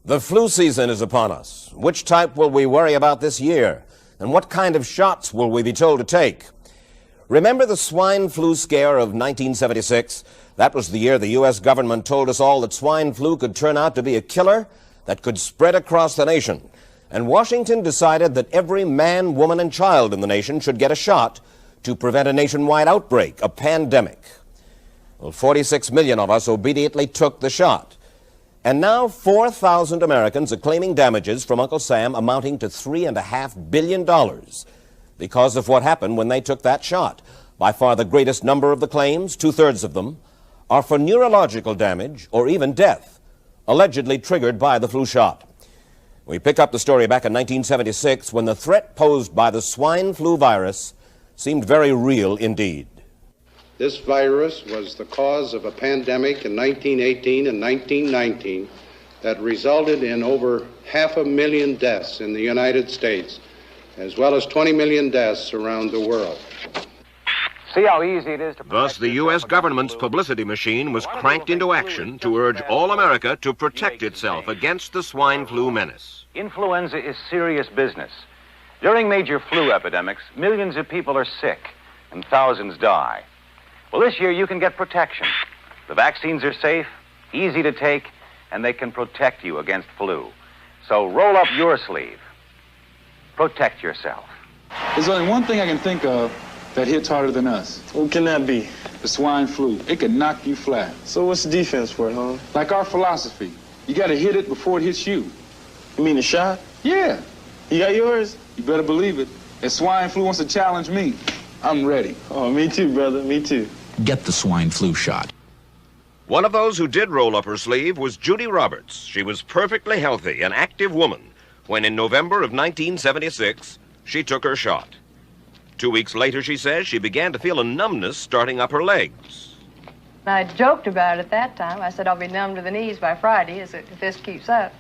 The flu season is upon us. Which type will we worry about this year? And what kind of shots will we be told to take? Remember the swine flu scare of 1976? That was the year the U.S. government told us all that swine flu could turn out to be a killer that could spread across the nation. And Washington decided that every man, woman, and child in the nation should get a shot to prevent a nationwide outbreak, a pandemic. Well, 46 million of us obediently took the shot. And now 4,000 Americans are claiming damages from Uncle Sam amounting to $3.5 billion because of what happened when they took that shot. By far the greatest number of the claims, 2/3 of them, are for neurological damage or even death, allegedly triggered by the flu shot. We pick up the story back in 1976 when the threat posed by the swine flu virus seemed very real indeed. This virus was the cause of a pandemic in 1918 and 1919 that resulted in over 500,000 deaths in the United States, as well as 20 million deaths around the world. See how easy it is to... Thus, the U.S. government's publicity machine was cranked into action to urge all America to protect itself against the swine flu menace. Influenza is serious business. During major flu epidemics, millions of people are sick and thousands die. Well, this year you can get protection. The vaccines are safe, easy to take, and they can protect you against flu. So roll up your sleeve. Protect yourself. There's only one thing I can think of that hits harder than us. What can that be? The swine flu. It can knock you flat. So what's the defense for it, huh? Like our philosophy. You gotta hit it before it hits you. You mean the shot? Yeah. You got yours? You better believe it. If swine flu wants to challenge me, I'm ready. Oh, me too, brother. Me too. Get the swine flu shot. One of those who did roll up her sleeve was Judy Roberts. She was perfectly healthy, an active woman, when in November of 1976, she took her shot. 2 weeks later, she says, she began to feel a numbness starting up her legs. I joked about it at that time. I said I'll be numb to the knees by Friday if this keeps up.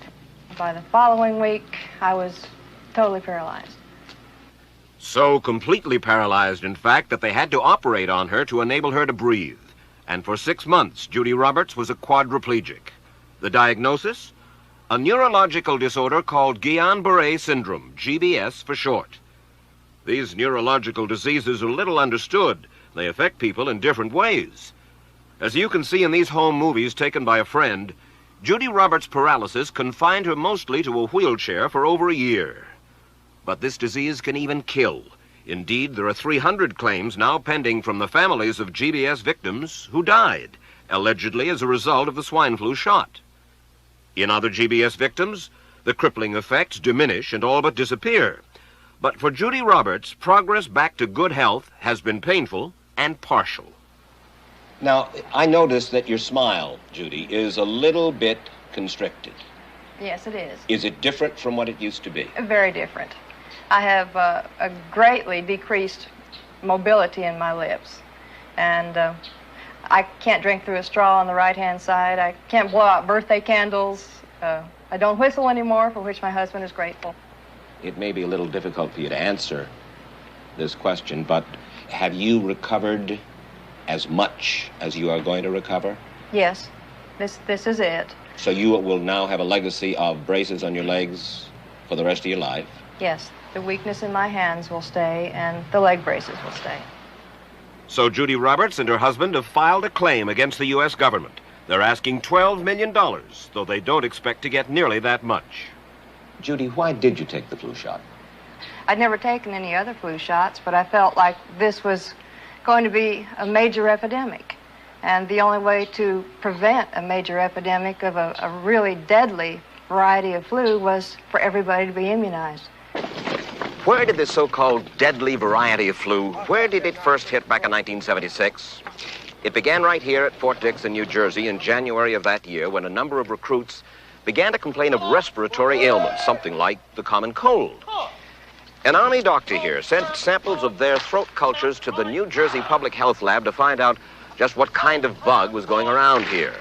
By the following week, I was totally paralyzed. So completely paralyzed, in fact, that they had to operate on her to enable her to breathe. And for 6 months, Judy Roberts was a quadriplegic. The diagnosis? A neurological disorder called Guillain-Barré syndrome, GBS for short. These neurological diseases are little understood. They affect people in different ways. As you can see in these home movies taken by a friend, Judy Roberts' paralysis confined her mostly to a wheelchair for over a year. But this disease can even kill. Indeed, there are 300 claims now pending from the families of GBS victims who died, allegedly as a result of the swine flu shot. In other GBS victims, the crippling effects diminish and all but disappear. But for Judy Roberts, progress back to good health has been painful and partial. Now, I noticed that your smile, Judy, is a little bit constricted. Yes, it is. Is it different from what it used to be? Very different. I have a greatly decreased mobility in my lips. And I can't drink through a straw on the right-hand side. I can't blow out birthday candles. I don't whistle anymore, for which my husband is grateful. It may be a little difficult for you to answer this question, but have you recovered as much as you are going to recover? Yes, this is it. So you will now have a legacy of braces on your legs for the rest of your life? Yes, the weakness in my hands will stay, and the leg braces will stay. So Judy Roberts and her husband have filed a claim against the U.S. government. They're asking $12 million, though they don't expect to get nearly that much. Judy, why did you take the flu shot? I'd never taken any other flu shots, but I felt like this was going to be a major epidemic. And the only way to prevent a major epidemic of a really deadly variety of flu was for everybody to be immunized. Where did this so-called deadly variety of flu, where did it first hit back in 1976? It began right here at Fort Dix in New Jersey in January of that year when a number of recruits began to complain of respiratory ailments, something like the common cold. An Army doctor here sent samples of their throat cultures to the New Jersey Public Health Lab to find out just what kind of bug was going around here.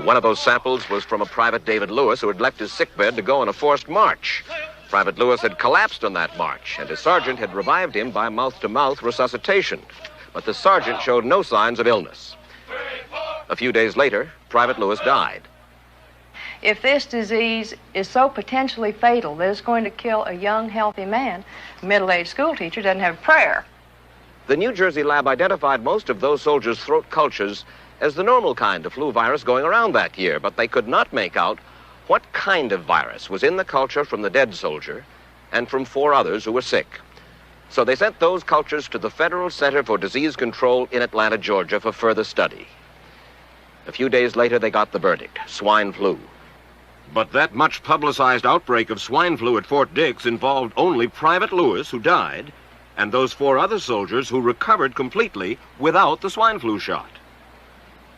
One of those samples was from a Private David Lewis who had left his sickbed to go on a forced march. Private Lewis had collapsed on that march, and his sergeant had revived him by mouth-to-mouth resuscitation. But the sergeant showed no signs of illness. A few days later, Private Lewis died. If this disease is so potentially fatal that it's going to kill a young, healthy man, a middle-aged school teacher doesn't have a prayer. The New Jersey lab identified most of those soldiers' throat cultures as the normal kind of flu virus going around that year, but they could not make out what kind of virus was in the culture from the dead soldier and from 4 others who were sick. So they sent those cultures to the Federal Center for Disease Control in Atlanta, Georgia, for further study. A few days later, they got the verdict: swine flu. But that much publicized outbreak of swine flu at Fort Dix involved only Private Lewis, who died, and those 4 other soldiers who recovered completely without the swine flu shot.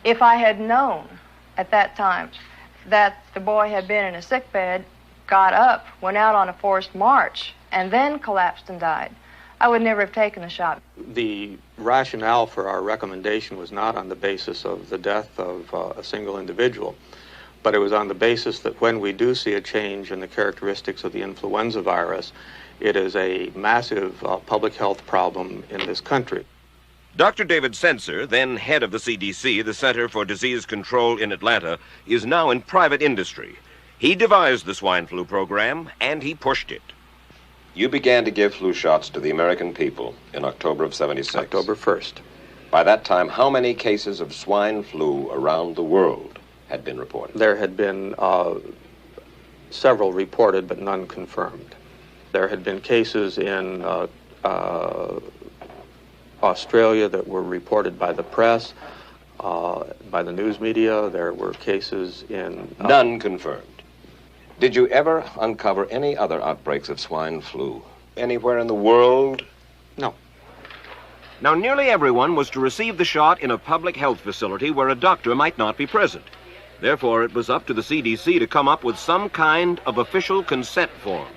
If I had known at that time that the boy had been in a sick bed, got up, went out on a forced march, and then collapsed and died, I would never have taken the shot. The rationale for our recommendation was not on the basis of the death of a single individual, but it was on the basis that when we do see a change in the characteristics of the influenza virus, it is a massive public health problem in this country. Dr. David Senser, then head of the CDC, the Center for Disease Control in Atlanta, is now in private industry. He devised the swine flu program, and he pushed it. You began to give flu shots to the American people in October of '76. October 1st. By that time, how many cases of swine flu around the world had been reported? There had been several reported, but none confirmed. There had been cases in Australia that were reported by the press, by the news media. There were cases in... None confirmed. Did you ever uncover any other outbreaks of swine flu anywhere in the world? No. Now, nearly everyone was to receive the shot in a public health facility where a doctor might not be present. Therefore, it was up to the CDC to come up with some kind of official consent form,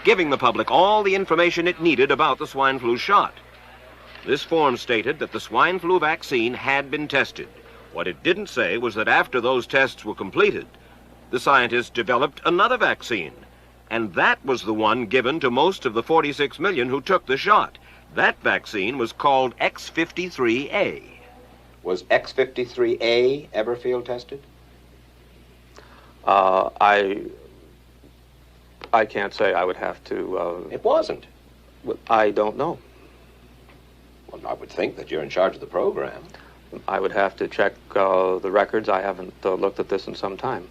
giving the public all the information it needed about the swine flu shot. This form stated that the swine flu vaccine had been tested. What it didn't say was that after those tests were completed, the scientists developed another vaccine, and that was the one given to most of the 46 million who took the shot. That vaccine was called X53A. Was X53A ever field tested? I can't say. I would have to... It wasn't. I don't know. Well, I would think that you're in charge of the program. I would have to check the records. I haven't looked at this in some time.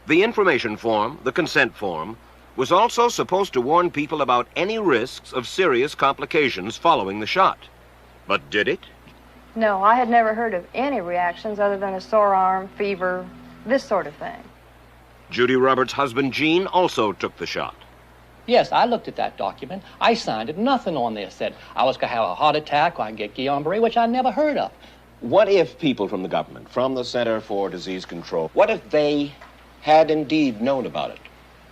The information form, the consent form, was also supposed to warn people about any risks of serious complications following the shot. But did it? No, I had never heard of any reactions other than a sore arm, fever, this sort of thing. Judy Roberts' husband, Gene, also took the shot. Yes, I looked at that document. I signed it. Nothing on there said I was going to have a heart attack or I'd get Guillain-Barré, which I never heard of. What if people from the government, from the Center for Disease Control, what if they had indeed known about it?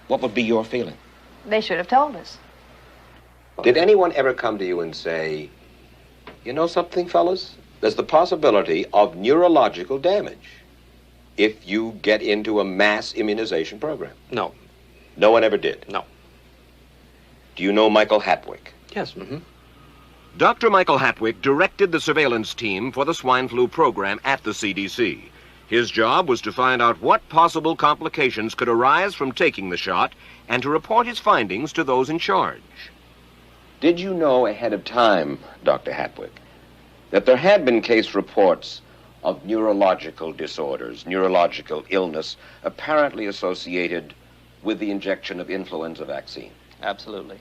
What would be your feeling? They should have told us. Did anyone ever come to you and say, you know something, fellas? There's the possibility of neurological damage if you get into a mass immunization program? No. No one ever did? No. Do you know Michael Hatwick? Yes. Mm-hmm. Dr. Michael Hatwick directed the surveillance team for the swine flu program at the CDC. His job was to find out what possible complications could arise from taking the shot and to report his findings to those in charge. Did you know ahead of time, Dr. Hatwick, that there had been case reports of neurological disorders, neurological illness, apparently associated with the injection of influenza vaccine? Absolutely.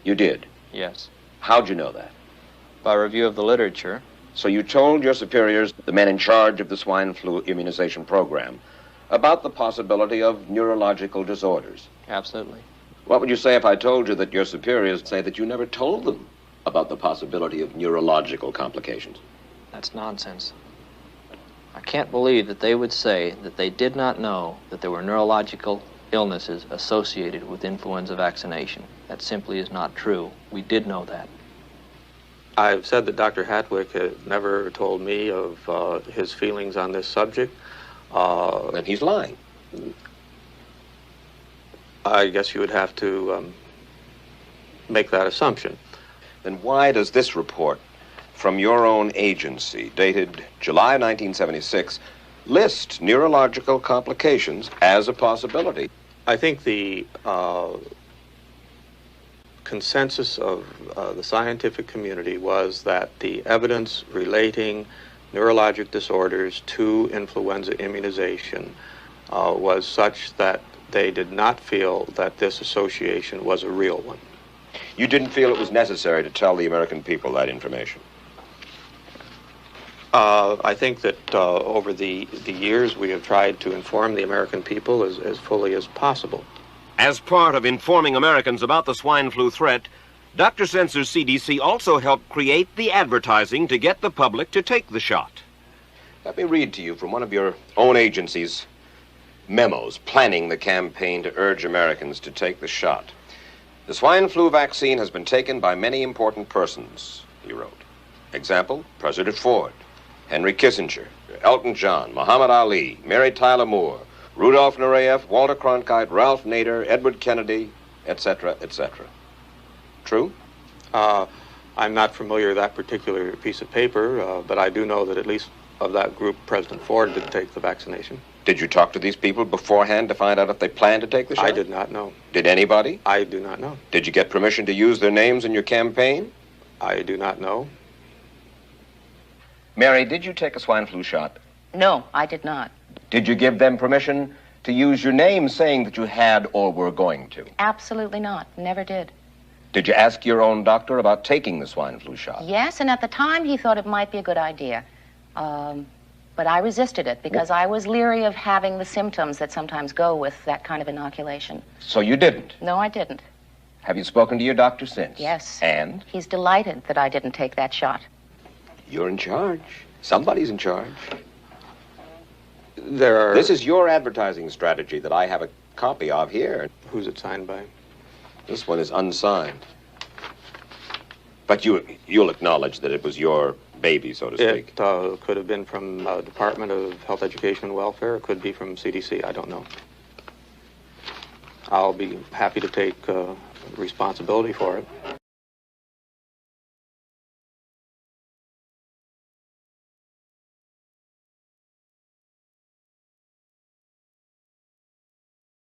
You did? Yes. How'd you know that? By review of the literature. So you told your superiors, the men in charge of the swine flu immunization program, about the possibility of neurological disorders? Absolutely. What would you say if I told you that your superiors say that you never told them about the possibility of neurological complications? That's nonsense. I can't believe that they would say that they did not know that there were neurological illnesses associated with influenza vaccination. That simply is not true. We did know that. I've said that Dr. Hatwick had never told me of his feelings on this subject. Then he's lying. I guess you would have to make that assumption. Then why does this report from your own agency, dated July 1976, list neurological complications as a possibility. I think the consensus of the scientific community was that the evidence relating neurologic disorders to influenza immunization was such that they did not feel that this association was a real one. You didn't feel it was necessary to tell the American people that information? I think that over the years we have tried to inform the American people as fully as possible. As part of informing Americans about the swine flu threat, Dr. Sensor's CDC also helped create the advertising to get the public to take the shot. Let me read to you from one of your own agency's memos planning the campaign to urge Americans to take the shot. The swine flu vaccine has been taken by many important persons, he wrote. Example, President Ford, Henry Kissinger, Elton John, Muhammad Ali, Mary Tyler Moore, Rudolph Nureyev, Walter Cronkite, Ralph Nader, Edward Kennedy, etc., etc. True? I'm not familiar with that particular piece of paper, but I do know that at least of that group, President Ford did take the vaccination. Did you talk to these people beforehand to find out if they planned to take the shot? I did not know. Did anybody? I do not know. Did you get permission to use their names in your campaign? I do not know. Mary, did you take a swine flu shot? No, I did not. Did you give them permission to use your name saying that you had or were going to? Absolutely not. Never did. Did you ask your own doctor about taking the swine flu shot? Yes, and at the time he thought it might be a good idea. But I resisted it because I was leery of having the symptoms that sometimes go with that kind of inoculation. So you didn't? No, I didn't. Have you spoken to your doctor since? Yes. And? He's delighted that I didn't take that shot. You're in charge. Somebody's in charge. There are... This is your advertising strategy that I have a copy of here. Who's it signed by? This one is unsigned. But you'll acknowledge that it was your baby, so to speak. It could have been from Department of Health, Education, and Welfare. It could be from CDC. I don't know. I'll be happy to take responsibility for it.